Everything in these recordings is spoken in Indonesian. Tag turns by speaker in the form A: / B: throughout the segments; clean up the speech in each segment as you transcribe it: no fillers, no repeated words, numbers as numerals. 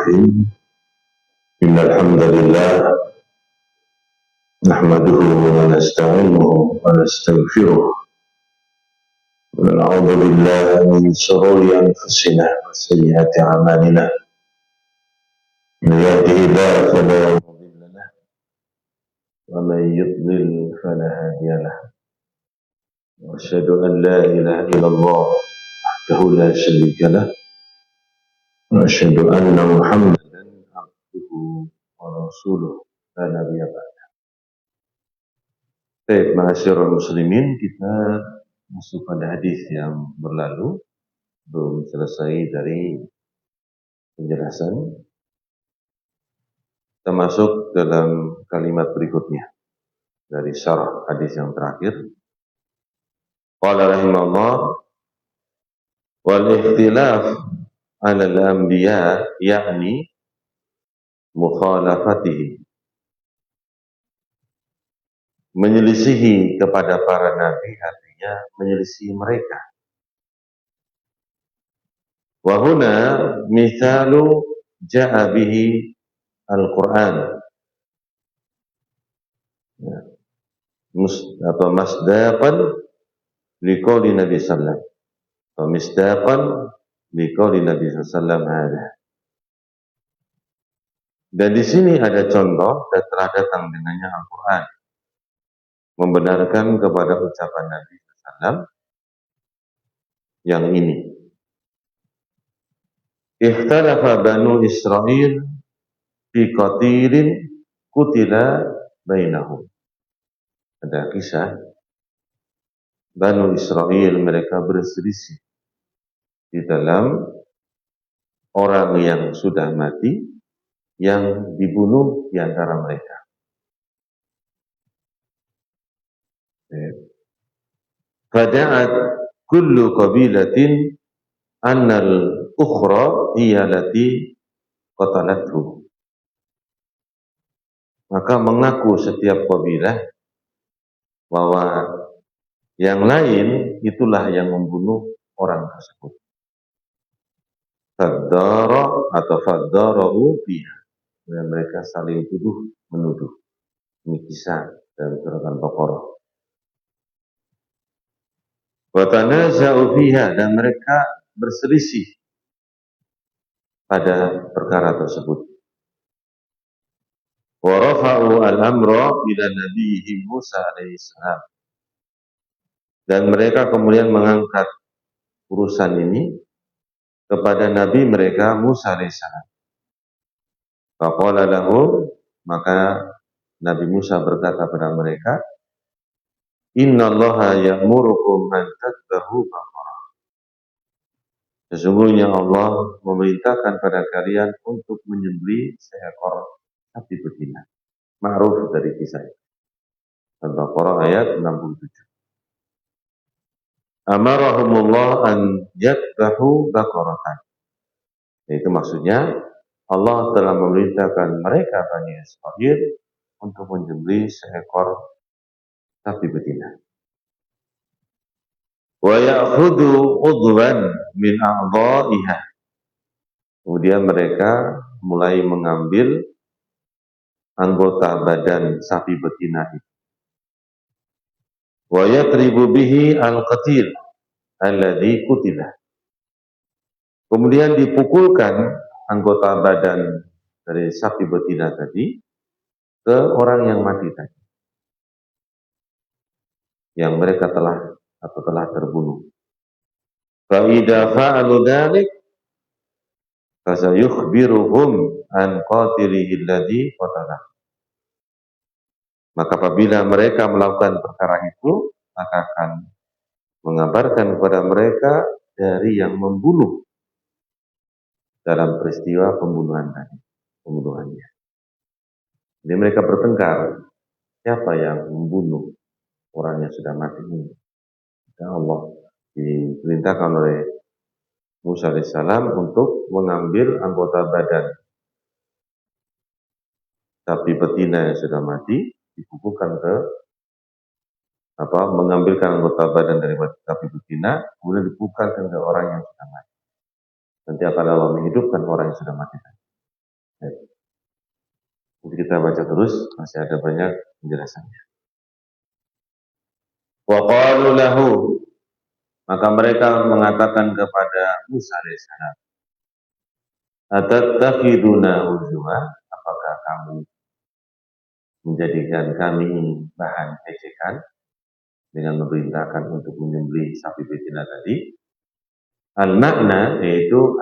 A: الرحيم إن الحمد لله نحمده ونستعينه ونستغفره ونعوذ بالله من شرور أنفسنا وسيئات أعمالنا من يهده الله فلا مضل له ومن يضلل فلا هادي له وأشهد أن لا إله إلا الله وحده لا شريك له وأشهد أن محمدا عبده ورسوله لا نبي بعده. Baik, ma'asyiral muslimin, kita masuk pada hadis yang berlalu, belum selesai dari penjelasan. Kita masuk dalam kalimat berikutnya dari syarah hadis yang terakhir. Qala rahimahullah wal ikhtilaf 'ala al-anbiya yakni mukhalafatihim, menyelisihi kepada para nabi artinya menyelisihi mereka. Wa huna mithalu ja'a bihi al-Qur'an, atau masdaqan liqauli Nabi sallallahu alaihi wasallam, wa misdaqan liqauli Nabi sallallahu alaihi wasallam ada. Dan di sini ada contoh dan telah datang dengannya Al-Qur'an membenarkan kepada ucapan Nabi SAW yang ini. Ikhtalafa Banu Israel fi qatilin kutila bainahum. Ada kisah Banu Israel, mereka berselisih di dalam orang yang sudah mati yang dibunuh di antara mereka. Fada'at kullu qabilatin annal ukhra hiya allati qatalathu. Maka mengaku setiap kabilah bahwa yang lain itulah yang membunuh orang tersebut. Faddara atau faddara'u biha, dan mereka saling tuduh menuduh. Ini kisah dari surat Al-Baqarah. Wa tanaza'u fiha, dan mereka berselisih pada perkara tersebut. Wa rafa'u al-amra ila nabiyyi Musa alaihi salam, dan mereka kemudian mengangkat urusan ini kepada nabi mereka Musa alaihi salam. Faqala lahum, maka Nabi Musa berkata kepada mereka, innallaha ya'murukum an tadhbahu baqarah. Sesungguhnya Allah memerintahkan pada kalian untuk menyembelih seekor sapi betina. Ma'ruf dari kisah itu. Al-Baqarah ayat 67. Amarahumullah an yadhbahu baqaratan. Itu maksudnya Allah telah memerintahkan mereka Bani Israil untuk menyembelih seekor sapi betina. Wa ya'khudhu udwan min a'dha'iha. Kemudian mereka mulai mengambil anggota badan sapi betina itu. Wa yatribu bihi al-qatil alladhi qutila. Kemudian dipukulkan anggota badan dari sapi betina tadi ke orang yang mati tadi, yang mereka telah terbunuh. Fa idza fa'alu dzalik fasayukhbiruhum an qatilihi alladhi qatala. Maka apabila mereka melakukan perkara itu, maka akan mengabarkan kepada mereka dari yang membunuh dalam peristiwa pembunuhannya. Jadi mereka bertengkar, siapa yang membunuh orang yang sudah mati ini. Ya Allah diperintahkan oleh Musa alaihissalam untuk mengambil anggota badan sapi betina yang sudah mati, dipukulkan mengambilkan anggota badan dari sapi betina, kemudian dipukulkan ke orang yang sudah mati. Nanti akan Allah menghidupkan orang yang sudah mati. kita baca terus, masih ada banyak penjelasannya. Wa qalu lahu, maka mereka mengatakan kepada Musa alaihissalam, atattakhiduna huzwa, apakah kamu menjadikan kami bahan ejekan dengan memerintahkan untuk menyembelih sapi betina tadi? Al-makna yaitu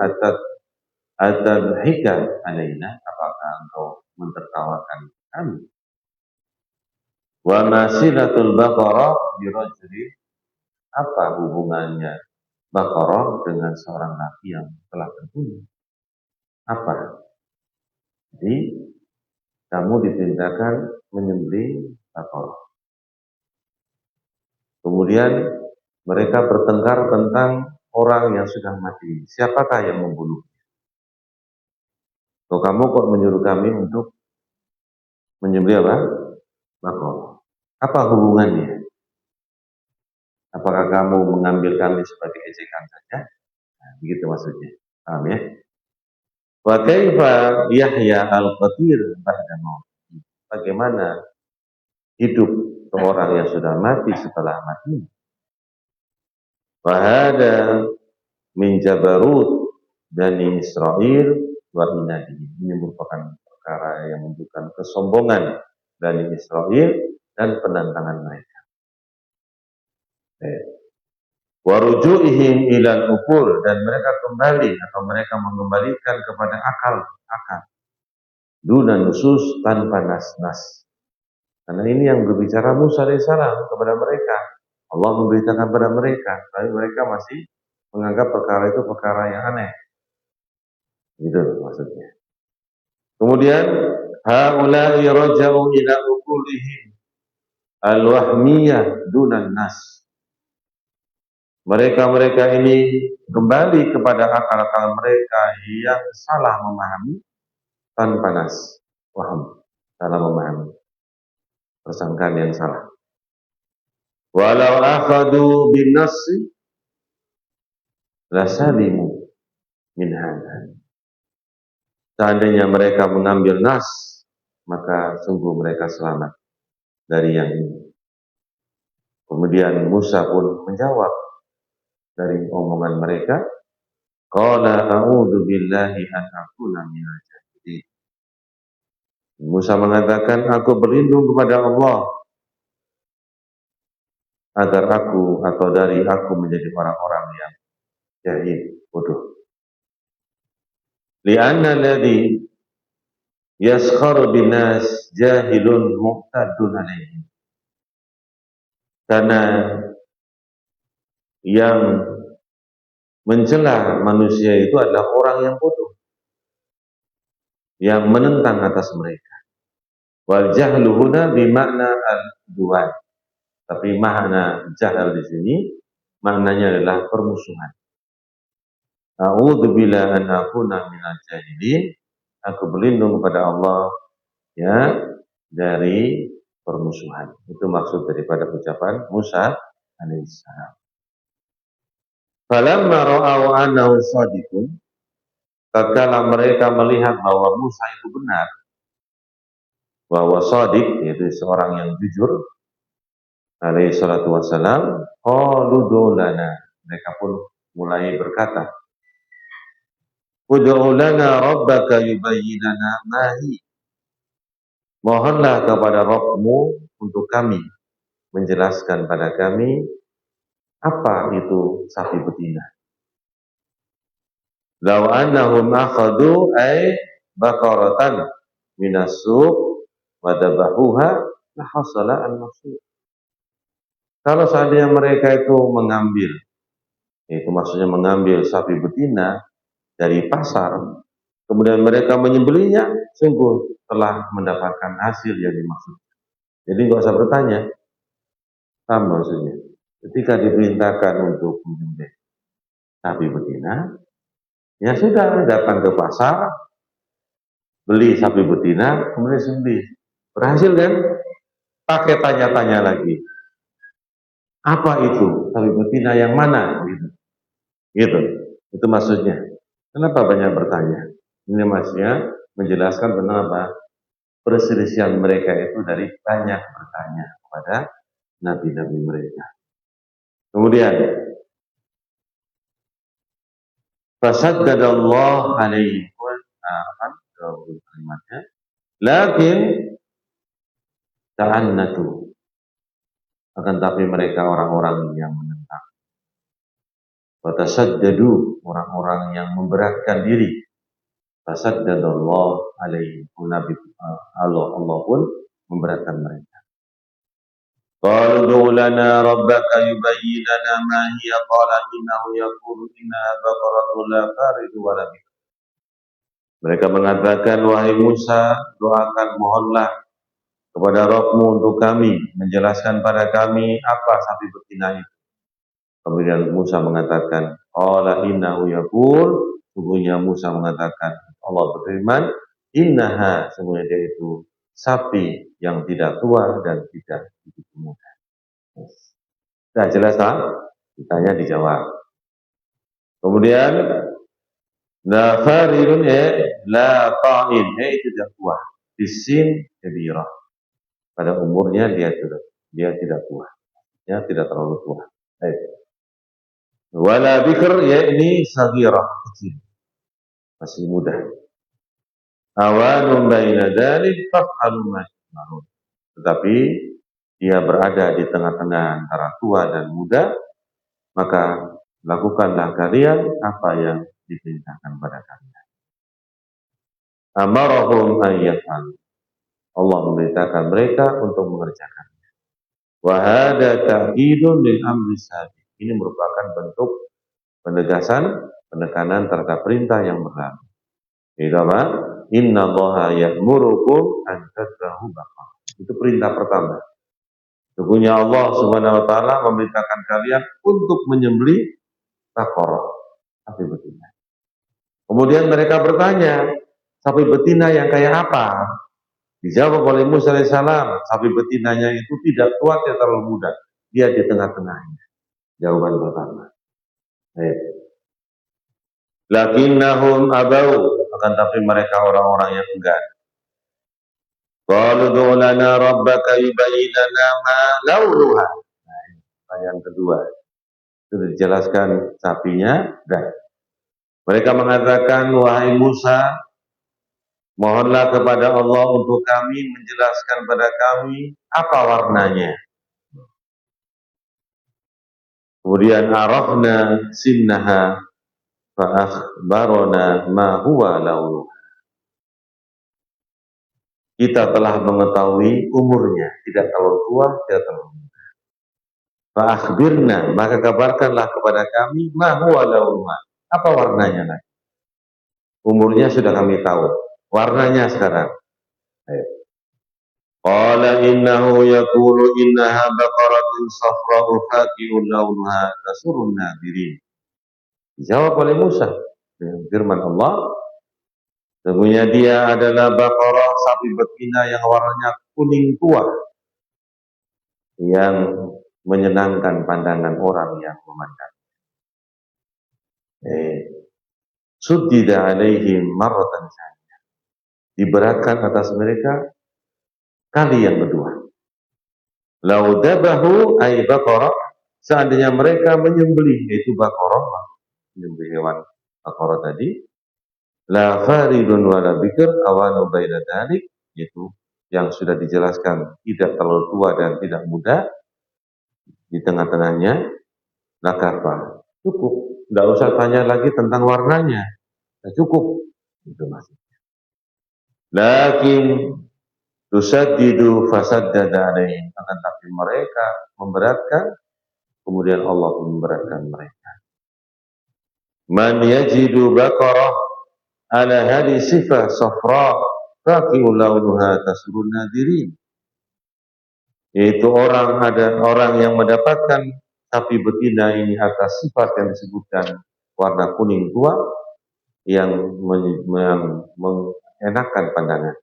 A: atadhika alaina, apakah engkau mentertawakan kami? Wa masilatul baqarah birajuli, apa hubungannya Baqarah dengan seorang laki yang telah terbunuh? Apa? Jadi kamu diperintahkan menyembelih Baqarah. Kemudian mereka bertengkar tentang orang yang sudah mati. Siapakah yang membunuhnya? Kamu kok menyuruh kami untuk menyembelih apa? Baqarah. Apa hubungannya? Apakah kamu mengambil kami sebagai ejekan saja? Nah, begitu maksudnya. Paham ya? Wa kaifa yahya al-qatir ba'da maut? Bagaimana hidup seorang yang sudah mati setelah mati? Wa hada min jabarut Bani Israil wa inadi. Ini merupakan perkara yang menunjukkan kesombongan Bani Israil dan penentangan mereka. Wa ruju'ihim ilal uqul, dan mereka kembali atau mereka mengembalikan kepada akal. Duna nusus, tanpa nas-nas. Karena ini yang berbicara Musa alaihissalam kepada mereka. Allah memberitakan kepada mereka, tapi mereka masih menganggap perkara itu perkara yang aneh. Gitu maksudnya. Kemudian haula'i raja'u ila uqulihim al-wahmiyah dunan nas. Mereka ini kembali kepada akal-akal mereka yang salah memahami tanpa nas. Paham? Salah memahami. Persangkaan yang salah. Walau akhadu bin nasi lasalimu min hadha. Seandainya mereka mengambil nas, maka sungguh mereka selamat dari yang ini. Kemudian Musa pun menjawab dari omongan mereka, qala a'udzu billahi an akuna minal jahilin. Musa mengatakan, aku berlindung kepada Allah agar aku atau dari aku menjadi orang-orang yang jahil, bodoh. Li'anna alladhi yaskharu binas jahilun muqtadun alaihim. Karena yang mencela manusia itu adalah orang yang bodoh, yang menentang atas mereka. Wal jahlu huna bimakna al-duwan. Tapi makna jahal di sini maknanya adalah permusuhan. A'udzu billahi an akuna minal jahilin. Aku berlindung kepada Allah ya dari permusuhan. Itu maksud daripada ucapan Musa alaihissalam. Falamma ra'aw annahu shadiqun, tatkala mereka melihat bahwa Musa itu benar, bahwa shadiq yaitu seorang yang jujur alaihi salatu wassalam, qalu lana, mereka pun mulai berkata, ud'u lana rabbaka yubayyin lana ma hi. Mohonlah kepada Rabbmu untuk kami menjelaskan pada kami apa itu sapi betina. Law annahum akhadu ay baqaratan minas suq wa dabahuha la hasala al-maqsud. Kalau seandainya mereka itu mengambil, itu maksudnya mengambil sapi betina dari pasar, kemudian mereka menyembelihnya, sungguh telah mendapatkan hasil yang dimaksud. Jadi nggak usah bertanya, sama maksudnya. Ketika diperintahkan untuk menyembelih sapi betina, ya sudah datang ke pasar, beli sapi betina, kemudian sembelih. Berhasil kan? Pakai tanya-tanya lagi. Apa itu sapi betina yang mana? Gitu. Itu maksudnya. Kenapa banyak bertanya? Ini maksudnya menjelaskan tentang apa? perselisihan mereka itu dari banyak bertanya kepada nabi-nabi mereka. Kemudian fasaddadallahu alaihi kalimatnya, lakin ta'annatu, akan tapi mereka orang-orang yang menentang. Watasaddadu, orang-orang yang memberatkan diri. Fasaddadallahu alaihi, Nabi Allah pun memberatkan mereka. Qalu ud'u lana rabbaka yubayyin lana ma hiya, qala innahu yaqulu innaha baqaratun la faridun wa la bikr. Mereka mengatakan, wahai Musa, doakan, mohonlah kepada Rabb-Mu untuk kami, menjelaskan pada kami apa sapi betina itu. Kemudian Musa mengatakan, qala innahu yaqul, sungguhnya Musa mengatakan, Allah berfirman, innaha, sungguhnya dia itu sapi yang tidak tua dan tidak begitu muda. Sudah jelas tak? Ditanya dijawab. Kemudian la faridun la ta'in, itu tidak tua. Bisin kabirah. Pada umurnya dia tidak tua. Ya, tidak terlalu tua. Wala bikr, ini saghirah, kecil. Masih muda. Awanun baina dzalik fa'alu ma ta'malun. Tetapi dia berada di tengah-tengah antara tua dan muda, maka lakukanlah kalian apa yang diperintahkan pada kalian. Amarahum ayyafal. Allah memerintahkan mereka untuk mengerjakannya. Wa hada ta'kidun lil amri sabiq. Ini merupakan bentuk penekanan terhadap perintah yang berlalu. Itu apa? Inna Allaha ya'murukum an tadbahu baqarah. Itu perintah pertama. Sesungguhnya Allah Subhanahu wa taala memerintahkan kalian untuk menyembelih baqarah, sapi betina. Kemudian mereka bertanya, sapi betina yang kayak apa? Dijawab oleh Musa alaihissalam, sapi betinanya itu tidak tua, tidak terlalu muda. Dia di tengah-tengahnya. Jawaban pertama. Lakinnahum abau, akan tapi mereka orang-orang yang enggan. Qalu ud'u lana rabbaka yubayyin lana ma launuha. Nah, yang kedua. Sudah dijelaskan sapinya, dan mereka mengatakan, wahai Musa, mohonlah kepada Allah untuk kami menjelaskan pada kami apa warnanya. Kemudian arafna sinnaha fa akhbarana ma huwa launuha. Kita telah mengetahui umurnya, tidak terlalu tua, tidak terlalu muda. Fa akhbirna, maka kabarkanlah kepada kami ma huwa launuha. Apa warnanya lagi? Umurnya sudah kami tahu. Warnanya sekarang. Qala innahu yaqulu innaha baqaratun safra'u faqi'un launuha tasurrun nadirin. Dijawab oleh Musa dengan firman Allah, sesungguhnya dia adalah baqarah, sapi betina yang warnanya kuning tua, yang menyenangkan pandangan orang yang memandang. Suddida alaihim marratan saniyah. Diberatkan atas mereka kali yang kedua. Lau dabahu ay baqarah, seandainya mereka menyembelih, yaitu baqarah, menyembelih hewan baqarah tadi, la faridun wala bikr awanu baina dzalik, yaitu yang sudah dijelaskan tidak terlalu tua dan tidak muda, di tengah-tengahnya, lakapa, cukup. Tidak usah tanya lagi tentang warnanya, cukup. Itu maksudnya. Lakin tusaddidu fasaddada alaihim, akan tapi mereka memberatkan, kemudian Allah pun memberatkan mereka. Man yajidu baqarah ala hadi sifah safra faqi'u launuha tasurun nadirin. Yaitu ada orang yang mendapatkan sapi betina ini atas sifat yang disebutkan warna kuning tua yang mengenakan pandangan.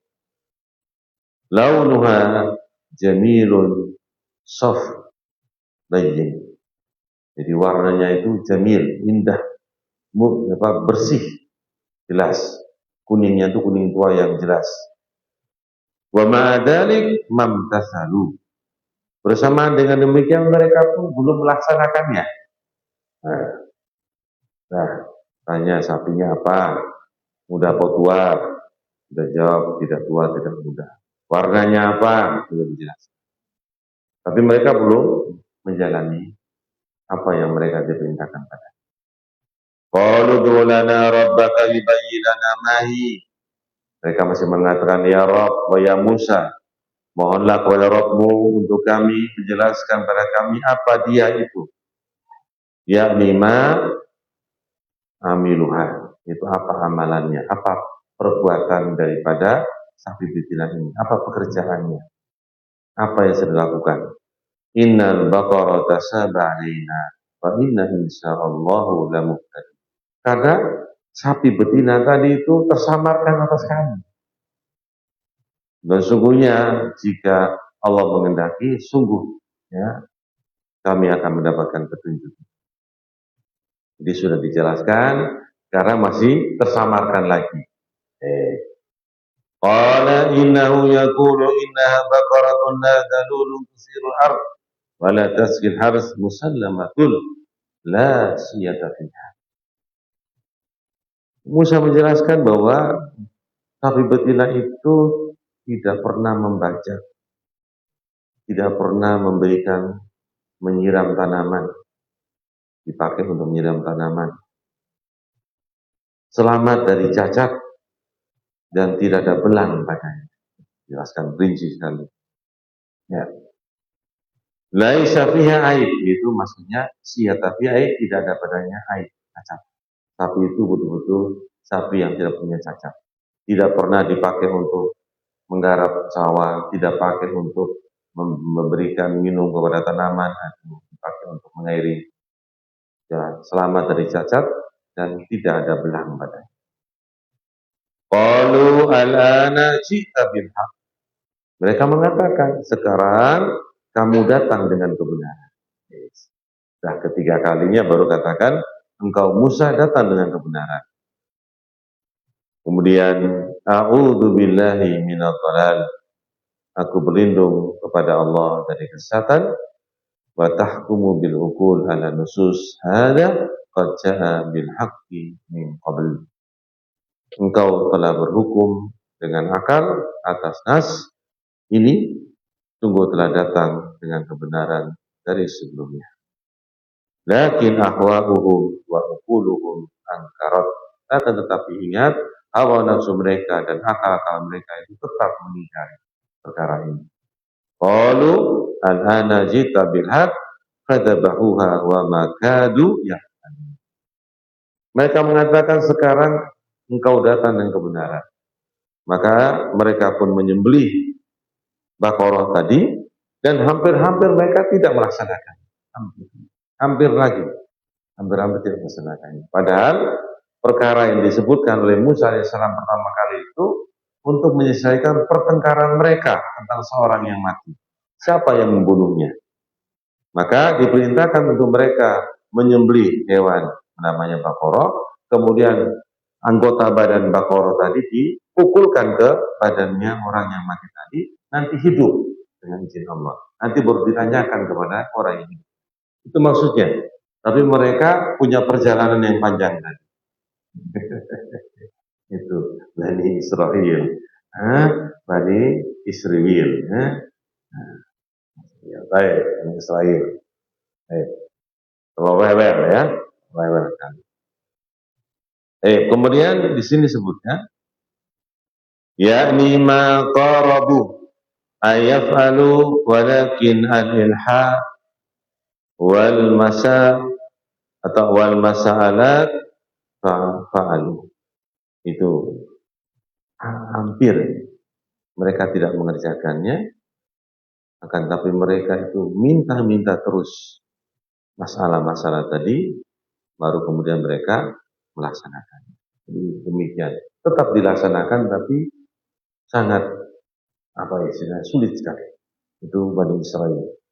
A: Launuha jamilun sof bayyin. Jadi warnanya itu jamil, indah, bersih, jelas. Kuningnya itu kuning tua yang jelas. Wa ma'adalik mamtathalu. Bersamaan dengan demikian mereka pun belum melaksanakannya. Nah, tanya sapinya apa? Muda apa tua? Sudah jawab tidak tua, tidak muda. Warnanya apa? Sudah dijelaskan. Tapi mereka belum menjalani apa yang mereka diperintahkan pada. Qalu ud'u lana rabbaka yubayyin lana ma hi. Mereka masih mengatakan ya Rabb wa ya Musa, mohonlah kepada Rabbmu untuk kami menjelaskan pada kami apa dia itu. Yakni ma amiluha, itu apa amalannya, apa perbuatan daripada sapi betina ini, apa pekerjaannya, apa yang sudah dilakukan. Innal baqara tasaba alaina wa inna insyaallahu lamuhtadin. Karena sapi betina tadi itu tersamarkan atas kami. Dan sungguhnya jika Allah mengendaki, sungguh ya kami akan mendapatkan petunjuk. Jadi sudah dijelaskan, karena masih tersamarkan lagi. Qala innahu yaqulu innaha baqaratun la dalulun tusirul ard wa la tasqil hars musallamatul la siyata fiha. Musa menjelaskan bahwa sapi betina itu tidak pernah membaca, tidak pernah memberikan menyiram tanaman, dipakai untuk menyiram tanaman. Selamat dari cacat dan tidak ada belang padanya. Jelaskan rinci sekali. Ya. Laisa fiha aib, itu maksudnya siyata fiha aib, tidak ada padanya aib, cacat. Sapi itu betul-betul sapi yang tidak punya cacat. Tidak pernah dipakai untuk menggarap sawah, tidak pakai untuk memberikan minum kepada tanaman, atau dipakai untuk mengairi. Ya, selamat dari cacat dan tidak ada belang padanya. Qalu al-ana ji'ta bil haqq. Mereka mengatakan, sekarang kamu datang dengan kebenaran. Nah, ketiga kalinya baru katakan, engkau Musa datang dengan kebenaran. Kemudian, a'udzu billahi minadh dhalal. Aku berlindung kepada Allah dari kesesatan. Wa tahkumu bil uqul ala nusus hadza qad jaa bil haqqi min qabl. Engkau telah berhukum dengan akal atas nas ini, sungguh telah datang dengan kebenaran dari sebelumnya. Lakin ahwa'uhum wa uquluhum ankarat. Akan tetapi ingat, hawa nafsu mereka dan akal-akal mereka itu tetap mengingkari perkara ini. Qalu al-ana jita bil haqq fadzabahuha wa ma kadu yahtadun. Mereka mengatakan sekarang engkau datang dengan kebenaran. Maka mereka pun menyembelih Baqarah tadi, dan hampir-hampir mereka tidak melaksanakan. Hampir tidak melaksanakannya. Padahal perkara yang disebutkan oleh Musa AS pertama kali itu untuk menyelesaikan pertengkaran mereka tentang seorang yang mati. Siapa yang membunuhnya? Maka diperintahkan untuk mereka menyembelih hewan namanya Baqarah, kemudian anggota badan Baqarah tadi dipukulkan ke badannya orang yang mati tadi, nanti hidup dengan izin Allah. Nanti baru ditanyakan kepada orang ini. Itu maksudnya. Tapi mereka punya perjalanan yang panjang tadi. Itu Bani Israel. Bani Israel. Ya, baik, Bani Israel. Baik. Rewel ya. Rewel kan. Kemudian di sini sebutnya yakni ma qarabu ayaf'alu walakin al-ilha wal masa atau wal masa'alat fa'alu. Itu hampir mereka tidak mengerjakannya, akan tapi mereka itu minta-minta terus masalah-masalah tadi, baru kemudian mereka melaksanakan. Jadi demikian, tetap dilaksanakan tapi sangat sulit sekali. Itu Bani Israel.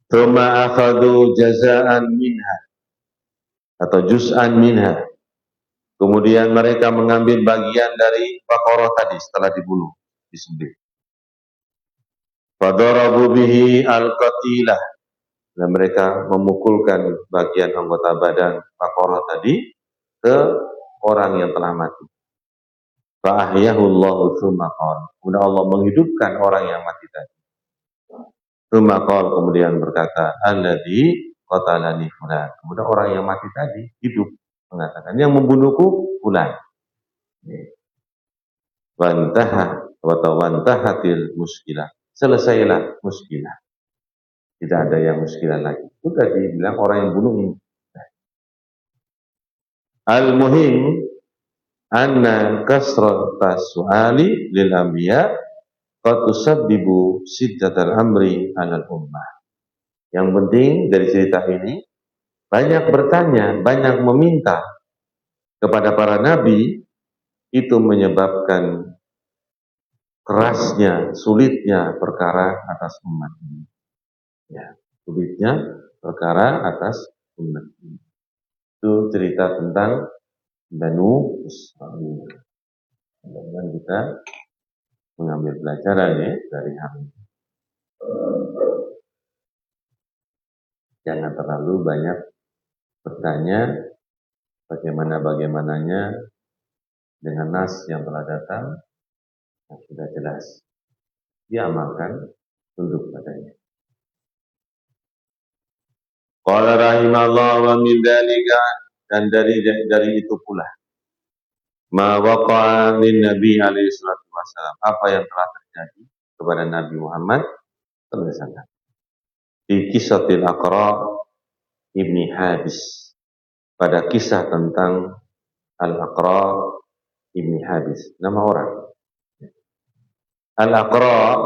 A: Tsumma akhadhu jaza'an minha atau juz'an minha. Kemudian mereka mengambil bagian dari Baqarah tadi setelah dibunuh, disembelih. Fadarabu bihi al-qatilah, dan mereka memukulkan bagian anggota badan Baqarah tadi ke orang yang telah mati. Fa'ahyahu Allahu tsumma qala. Kemudian Allah menghidupkan orang yang mati tadi. Tsumma qala, kemudian berkata, alladzi qatalani fulan. Kemudian orang yang mati tadi hidup, mengatakan, yang membunuhku fulan. Wantahatil muskilah. Selesailah muskilah. Tidak ada yang muskilah lagi. Sudah dibilang orang yang bunuh ini. Al-muhim anna kasrata su'ali lil anbiya qad tusabbibu siddatal amri 'alal ummah. Yang penting dari cerita ini, banyak bertanya, banyak meminta kepada para nabi, itu menyebabkan kerasnya, sulitnya perkara atas umat ini. Ya, sulitnya perkara atas umat ini. Itu cerita tentang Banu Israil. Mudah-mudahan kita mengambil pelajaran ya dari hal ini. Jangan terlalu banyak bertanya bagaimananya dengan nas yang telah datang yang sudah jelas. Diamalkan, tunduk padanya. Qala rahimallahu wa min dzalika, dan dari itu pula ma waqa'a lin nabi alaihi salatu wasallam, apa yang telah terjadi kepada Nabi Muhammad sallallahu alaihi wasallam di Qisatil Aqra ibni Habis, pada kisah tentang Al-Aqra ibni Habis, nama orang. Al-Aqra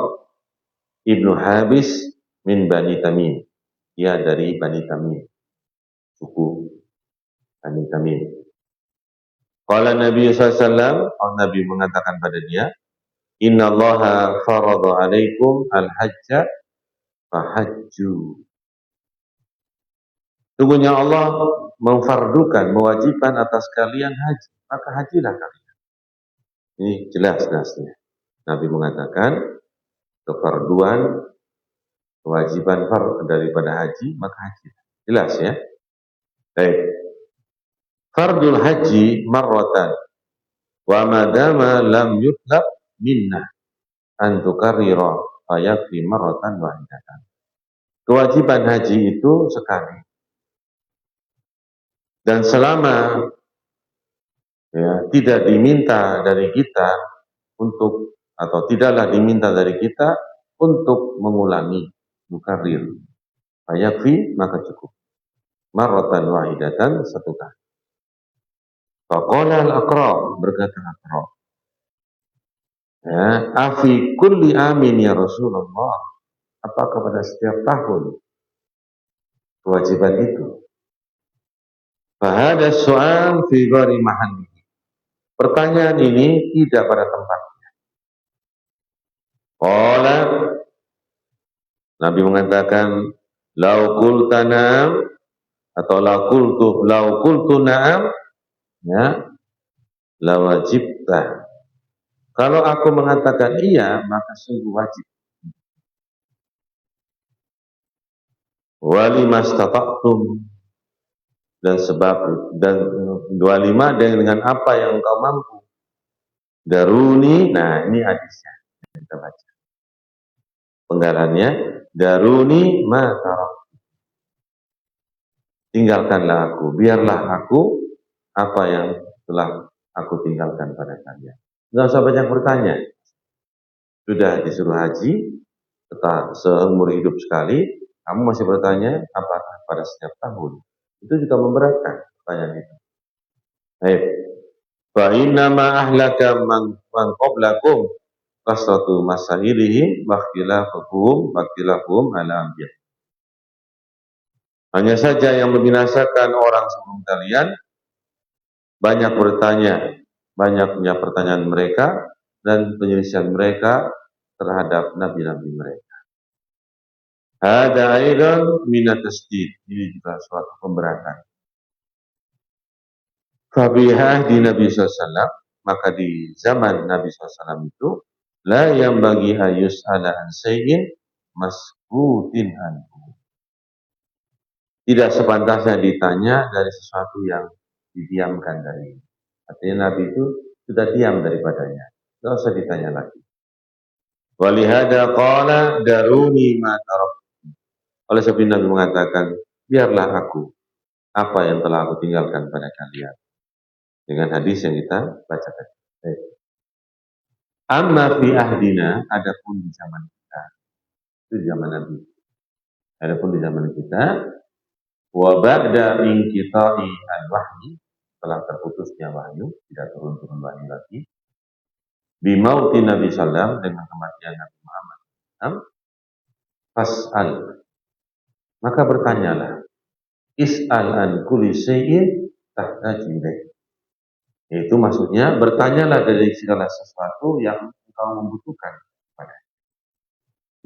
A: ibnu Habis min Bani Tamim, dia dari Bani Tamim, suku Bani Tamim. Qala Nabi SAW, Nabi mengatakan pada dia, Inna Allaha farada alaikum al-hajja fahajju. Sungguhnya Allah memfardukan, mewajibkan atas kalian haji, maka hajilah kalian. Ini jelas nasnya. Nabi mengatakan kefarduan, kewajiban daripada haji, maka haji. Jelas ya. Baik. Fardul haji marratan wa madama lam yutlab minna an tukarrira fayakfi marratan wahidatan. Kewajiban haji itu sekali. Dan selama ya, tidak diminta dari kita untuk, atau tidaklah diminta dari kita untuk mengulangi, mukarrir, fayakfi, maka cukup. Marratan wahidatan, satu kali. Faqala al-Aqra, berkata Aqra, ya, afi kulli amin ya Rasulullah, apakah pada setiap tahun kewajiban itu? Fahada soal fi ghairi mahallihi. Pertanyaan ini tidak pada tempatnya. Qala, Nabi mengatakan, lau qulta na'am, atau lau qultu na'am, ya, la wajibta. Kalau aku mengatakan iya, maka sungguh wajib. Wali mastata'tum, dan sebab, dan 25, dengan apa yang engkau mampu. Daruni, nah ini hadisnya kita baca. Penggalannya, daruni ma tarak. Tinggalkanlah aku, biarlah aku apa yang telah aku tinggalkan pada kalian. Enggak usah banyak bertanya. Sudah disuruh haji, seumur hidup sekali, kamu masih bertanya apakah pada setiap tahun. Itu juga memberatkan pertanyaan itu. Baik. Fa inna ma ahlaka man qablakum kasratu masailihim wa ikhtilafuhum ala anbiya. Hanya saja yang membinasakan orang sebelum kalian banyak bertanya, banyaknya pertanyaan mereka dan penyelisihan mereka terhadap nabi-nabi mereka. Hada aidan minat tasdid, ini juga suatu pemberatan. Fabihah di Nabi SAW, maka di zaman Nabi SAW itu la yang bagi ayus ala ansaiin maskutin anhu. Tidak sepantasnya ditanya dari sesuatu yang didiamkan dari. Artinya Nabi itu sudah diam daripadanya. Tidak usah ditanya lagi. Walihada qala daruni ma tarak. Oleh sebab Nabi mengatakan, biarlah aku apa yang telah aku tinggalkan pada kalian. Dengan hadis yang kita bacakan. Amma fi ahdina, adapun di zaman kita. Itu zaman Nabi. Adapun di zaman kita, wa ba'da inqita'i al-wahyi, telah terputusnya wahyu, tidak turun-turun wahyu lagi. Bimauti Nabi sallam, dengan kematian Nabi Muhammad sallam, fas'al, maka bertanyalah, is'al an kulli syai'in tahtaju ilaih. Itu maksudnya bertanyalah dari segala sesuatu yang engkau membutuhkan pada.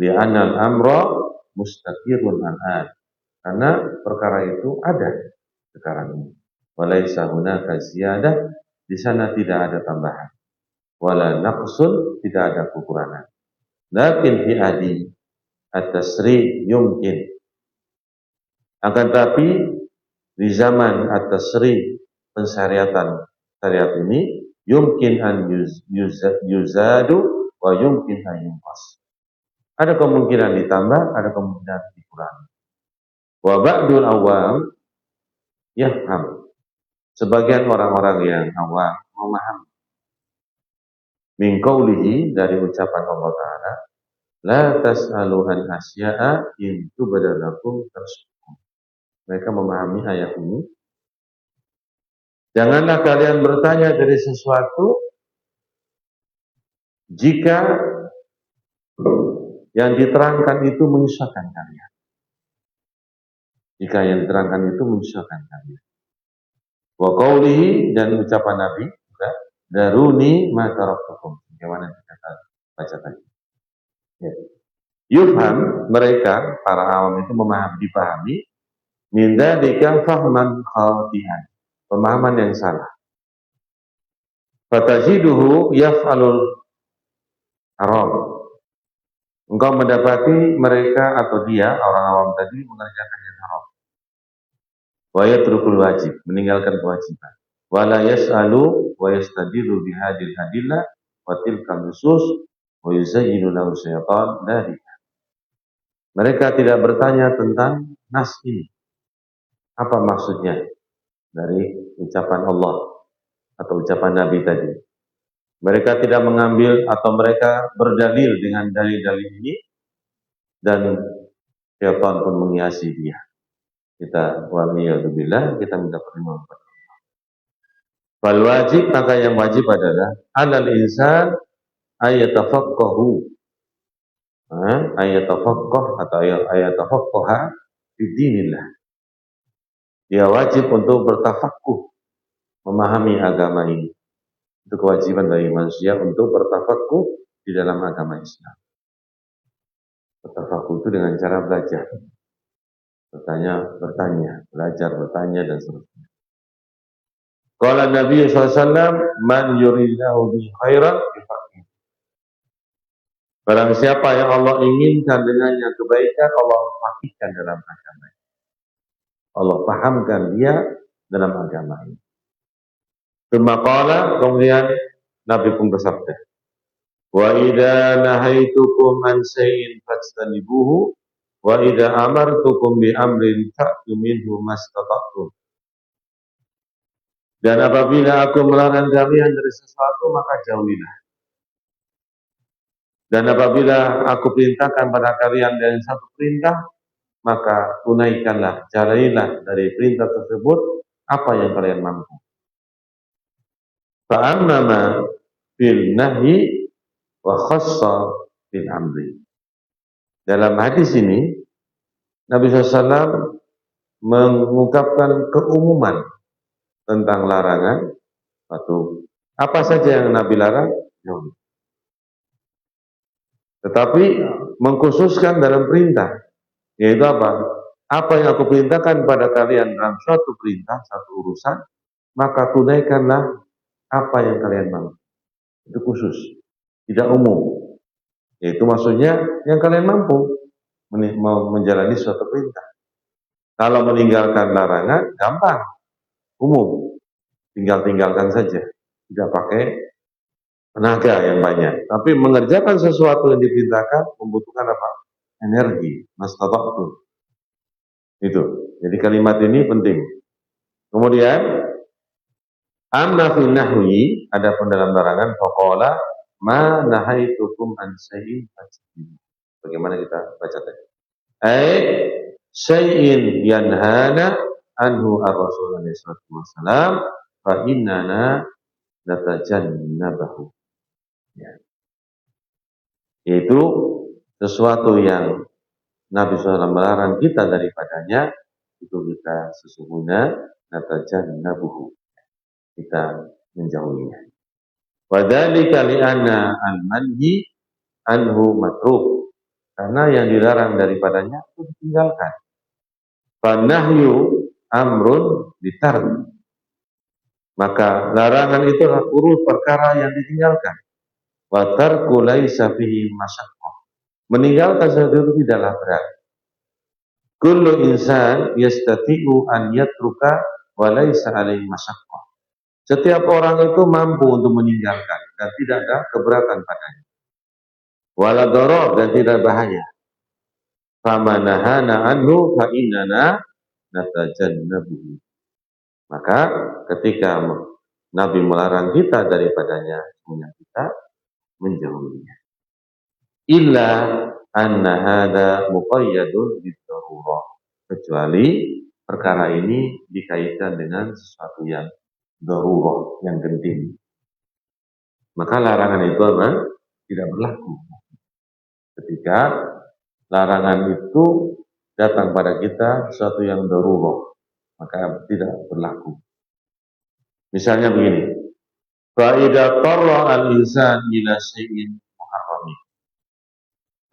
A: Li'anal amra mustaqirun an'ad. Karena perkara itu ada sekarang ini. Walaisa hunaka ziyadah, di sana tidak ada tambahan. Wala naqsun, tidak ada kekurangan. Lakin fi adi at-tasri yumkin. Akan tapi di zaman at-tasri, pensyariatan syariat ini, yumkin an yuzadu wa yumkin an yunqas. Ada kemungkinan ditambah, ada kemungkinan dikurangi. Wa ba'dul awam yafham. Sebagian orang-orang yang awam memahami min qaulihi, dari ucapan Allah Ta'ala, la tas'alu an asya'a in tubda lakum tasukum. Mereka memahami ayat ini, janganlah kalian bertanya dari sesuatu jika yang diterangkan itu menyusahkan kalian. Jika yang diterangkan itu menyusahkan kalian. Wa qaulihi, dan ucapan Nabi juga, daruni ma taraktukum. Bagaimana kita baca tadi. Ya. Yufham, mereka para awam itu dipahami min dzalika fahman khati'an, pemahaman yang salah. Fatajiduhu yaf'alul haram. Engkau mendapati mereka atau dia, orang awam tadi, mengerjakan yang haram. Wa yatrukul wajib, meninggalkan kewajiban. Wa la yas'alu wa yastadilu bihadil adillah wa tilka nusus wa yuzayyinu lahu syaitan dzalika. Mereka tidak bertanya tentang nas ini. Apa maksudnya dari ucapan Allah atau ucapan Nabi tadi? Mereka tidak mengambil atau mereka berdalil dengan dalil-dalil ini, dan syaitan pun menghiasi dia. Kita waliyadzubillah, kita minta perlindungan kepada Allah. Fal wajib, maka yang wajib adalah alal insan ayatafaqqahu, ayatafaqqah atau ayatafaqqaha fi dinillah. Dia wajib untuk bertafaqquh, memahami agama ini. Itu kewajiban bagi manusia untuk bertafaqquh di dalam agama Islam. Bertafaqquh itu dengan cara belajar. Bertanya, belajar, bertanya, dan seterusnya. Qala Nabi SAW, man yuridillahu bihi khairan yufaqqih. Barang siapa yang Allah inginkan dengannya kebaikan, Allah fakihkan dalam agama. Allah pahamkan dia dalam agama ini. Qala, kemudian Nabi pun bersabda, wa idza nahaitukum an shay'in fajtanibuhu wa idza amartukum bi amrin fa'tu minhu mastata'tum. Dan apabila aku melarang kalian dari sesuatu, maka jauhilah. Dan apabila aku perintahkan pada kalian dari satu perintah, maka tunaikanlah, jalanilah dari perintah tersebut apa yang kalian mampu. Fa'amma fil nahyi wa khassa fil amri. Dalam hadis ini, Nabi SAW mengungkapkan keumuman tentang larangan, atau apa saja yang Nabi larang, jauhi. Tetapi mengkhususkan dalam perintah, yaitu apa? Apa yang aku perintahkan pada kalian dalam suatu perintah, satu urusan, maka tunaikanlah apa yang kalian mau. Itu khusus, tidak umum. Yaitu maksudnya yang kalian mampu. menjalani suatu perintah. Kalau meninggalkan larangan, gampang, umum, tinggalkan saja, tidak pakai tenaga yang banyak. Tapi mengerjakan sesuatu yang diperintahkan membutuhkan apa? Energi, mastata'tu. Itu. Jadi kalimat ini penting. Kemudian amma fi nahwi, adapun dalam larangan, faqala ma nahaitukum an syai'in fajtanibuh. Bagaimana kita baca tadi? Ai syai'in yanhana anhu ar-rasul alaihi wasallam fa innana natajannabahu. Ya. Yaitu sesuatu yang Nabi SAW melarang kita daripadanya, itu kita sesungguhnya natajannabuhu, kita menjauhinya. Wadzalika li'anna al-manhi anhu matruk, karena yang dilarang daripadanya itu ditinggalkan. Fanahyu amrun bitark, maka larangan itu adalah urus perkara yang ditinggalkan. Wa tarku laisa fihi masyaqqah, meninggalkan sesuatu itu tidaklah berat. Kullu insan yastati'u an yatruka wa laisa alaihi masyaqqah, setiap orang itu mampu untuk meninggalkan dan tidak ada keberatan padanya. Wala darar, dan tidak bahaya. Famanahana anhu fa innana natajannabuhu, maka ketika Nabi melarang kita daripadanya, semuanya kita menjauhinya. Illa anna hadza muqayyadun bid-darurah, kecuali perkara ini dikaitkan dengan sesuatu yang darurah, yang genting. Maka larangan itu apa? Tidak berlaku. Ketika larangan itu datang pada kita sesuatu yang darurah, maka tidak berlaku. Misalnya begini, fa idza tarra al-insan ila syai'in muharram,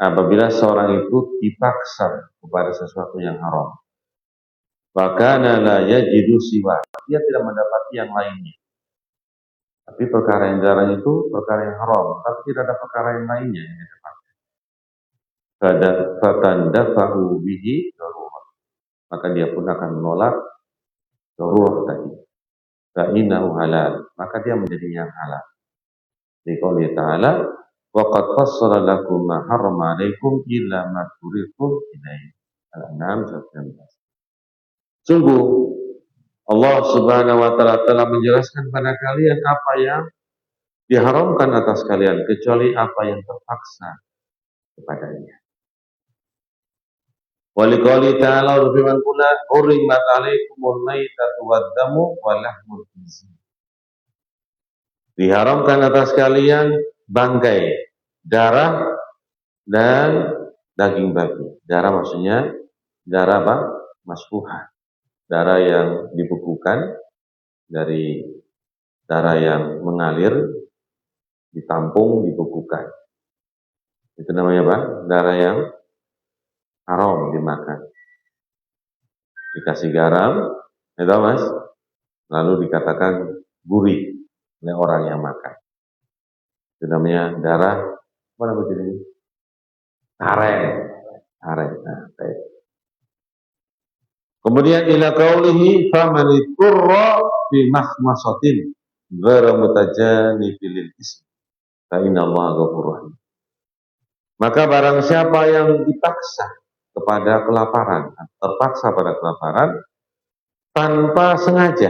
A: apabila seorang itu dipaksa kepada sesuatu yang haram, maka la yajidu siwa, dia tidak mendapati yang lainnya. Tapi perkara yang dilarang itu perkara yang haram, tapi tidak ada perkara yang lainnya yang didapatkan. Fatandafahu bihi darurah, maka dia pun akan menolak darurah tadi. Fa innahu halal, maka dia menjadi yang halal. Liqouli ta'ala, wa qad fassala lakum ma harrama 'alaikum illa ma turidtum ilaihi. Al-An'am 19. Sungguh Allah Subhanahu wa taala telah menjelaskan pada kalian apa yang diharamkan atas kalian, kecuali apa yang terpaksa kepadanya. Wa liqouli ta'ala, firman pula, hurrimat 'alaikumul maitatu wad-damu wa lahmul khinzir. Diharamkan atas kalian bangkai, darah, dan daging babi. Darah maksudnya darah apa? Masfuhah, darah yang dibekukan, dari darah yang mengalir, ditampung, dibekukan. Itu namanya apa? Darah yang haram dimakan. Dikasih garam, itu mas, lalu dikatakan gurih oleh orang yang makan. Itu namanya darah, apa namanya ini? Aren. Nah, baik. Kemudian ila qaulihi faman iturra fi mahmasatin ghairu mutajanifil lil ism fa innallaha ghafurur rahim. Maka barang siapa yang dipaksa kepada kelaparan, terpaksa pada kelaparan tanpa sengaja,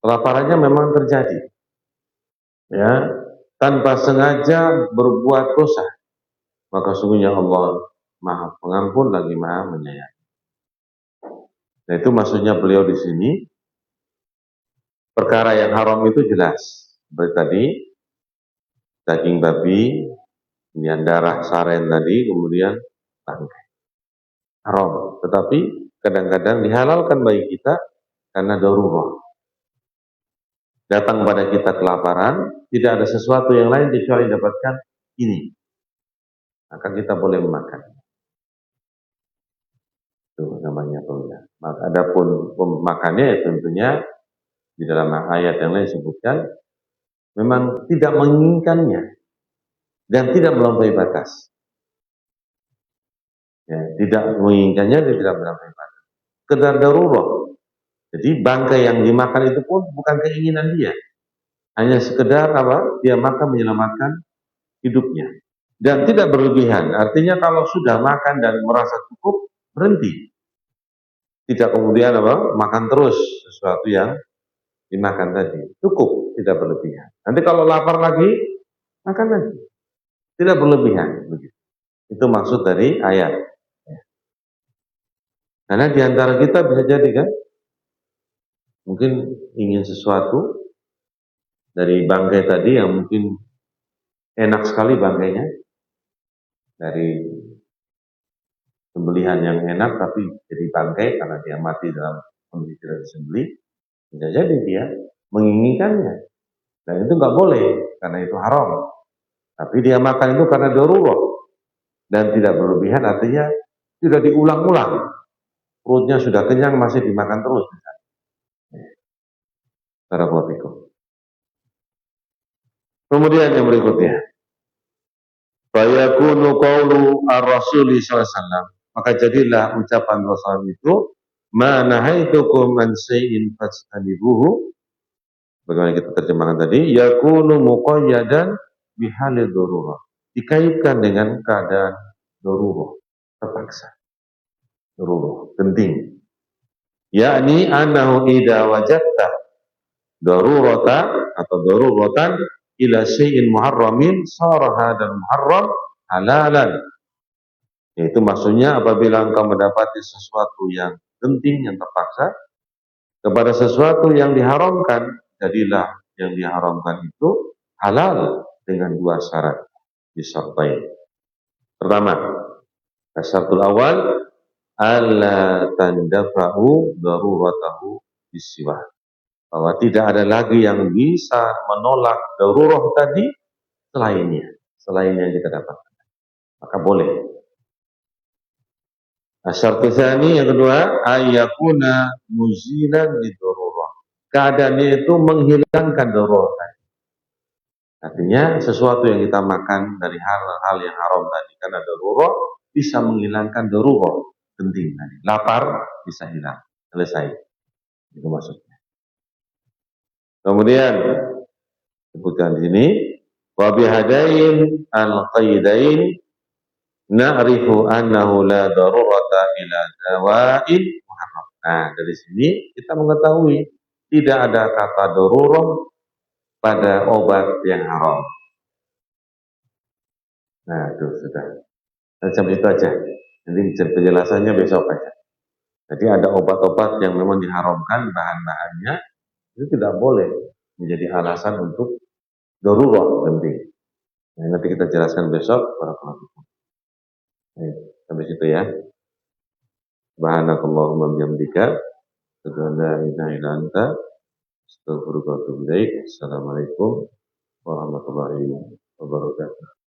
A: kelaparannya memang terjadi, ya, tanpa sengaja berbuat dosa, maka sungguhnya Allah Maha Pengampun lagi Maha Menyayang. Nah, itu maksudnya beliau di sini. Perkara yang haram itu jelas, seperti tadi daging babi, kemudian darah saren tadi, kemudian bangkai, haram. Tetapi kadang-kadang dihalalkan bagi kita karena darurat. Datang pada kita kelaparan, tidak ada sesuatu yang lain kecuali dapatkan ini, maka kita boleh memakan. Itu namanya pemirsa. Maka adapun pemakannya tentunya di dalam ayat yang lain disebutkan memang tidak menginginkannya dan tidak melampaui batas. Ya, tidak menginginkannya, dia tidak menambah ibadah. Sekedar darurat. Jadi bangkai yang dimakan itu pun bukan keinginan dia, hanya sekedar apa? Dia makan menyelamatkan hidupnya. Dan tidak berlebihan. Artinya kalau sudah makan dan merasa cukup, berhenti. Tidak kemudian apa? Makan terus sesuatu yang dimakan tadi. Cukup, tidak berlebihan. Nanti kalau lapar lagi, makan lagi. Tidak berlebihan. Begitu. Itu maksud dari ayat. Karena di antara kita bisa jadi kan, mungkin ingin sesuatu dari bangkai tadi yang mungkin enak sekali bangkainya, dari sembelihan yang enak tapi jadi bangkai karena dia mati dalam kondisi tidak disembelih, bisa jadi dia menginginkannya. Dan itu nggak boleh karena itu haram. Tapi dia makan itu karena darurat dan tidak berlebihan, artinya tidak diulang-ulang. Perutnya sudah kenyang masih dimakan terus. Kemudian yang berikutnya, fayakunu qawlu ar-rasuli SAW, maka jadilah ucapan Rasul itu, ma nahaitukum an syai'in fajtanibuhu, bagaimana kita terjemahkan tadi, yakunu muqayyadan bihalil darurah, dikaitkan dengan keadaan darurah, terpaksa, darurah, penting. Yakni annahu idza wajadta daruratan atau daruratan ila syai'in muharramin sara hadzal muharram halalan. Yaitu maksudnya apabila engkau mendapati sesuatu yang penting, yang terpaksa kepada sesuatu yang diharamkan, jadilah yang diharamkan itu halal dengan dua syarat disertai. Pertama, syaratul awal alla tandafa'u daruratahu bisiwa, bahwa tidak ada lagi yang bisa menolak darurah tadi selain yang kita dapatkan, maka boleh. Asyartu tsani yang kedua, ayyakuna muzilan lidururah, keadaannya itu menghilangkan darurah. Artinya sesuatu yang kita makan dari hal-hal yang haram tadi karena darurah bisa menghilangkan darurah penting tadi. Lapar bisa hilang, selesai. Itu maksudnya. Kemudian sebutkan di sini, wa bihadain al-qaidain na'rifu annahu la darurata ila dawa'in muharram. Nah, dari sini kita mengetahui tidak ada kata darurah pada obat yang haram. Nah, itu sudah. Sampai itu aja. Nanti penjelasannya besok aja. Jadi ada obat-obat yang memang diharamkan bahan-bahannya, itu tidak boleh menjadi alasan untuk darurat penting. Nah, nanti kita jelaskan besok para pelaku. Sampai situ ya. Subhanakallahumma bihamdika, asyhadu an la ilaha illa anta, astaghfiruka wa atubu ilaik. Assalamualaikum warahmatullahi wabarakatuh.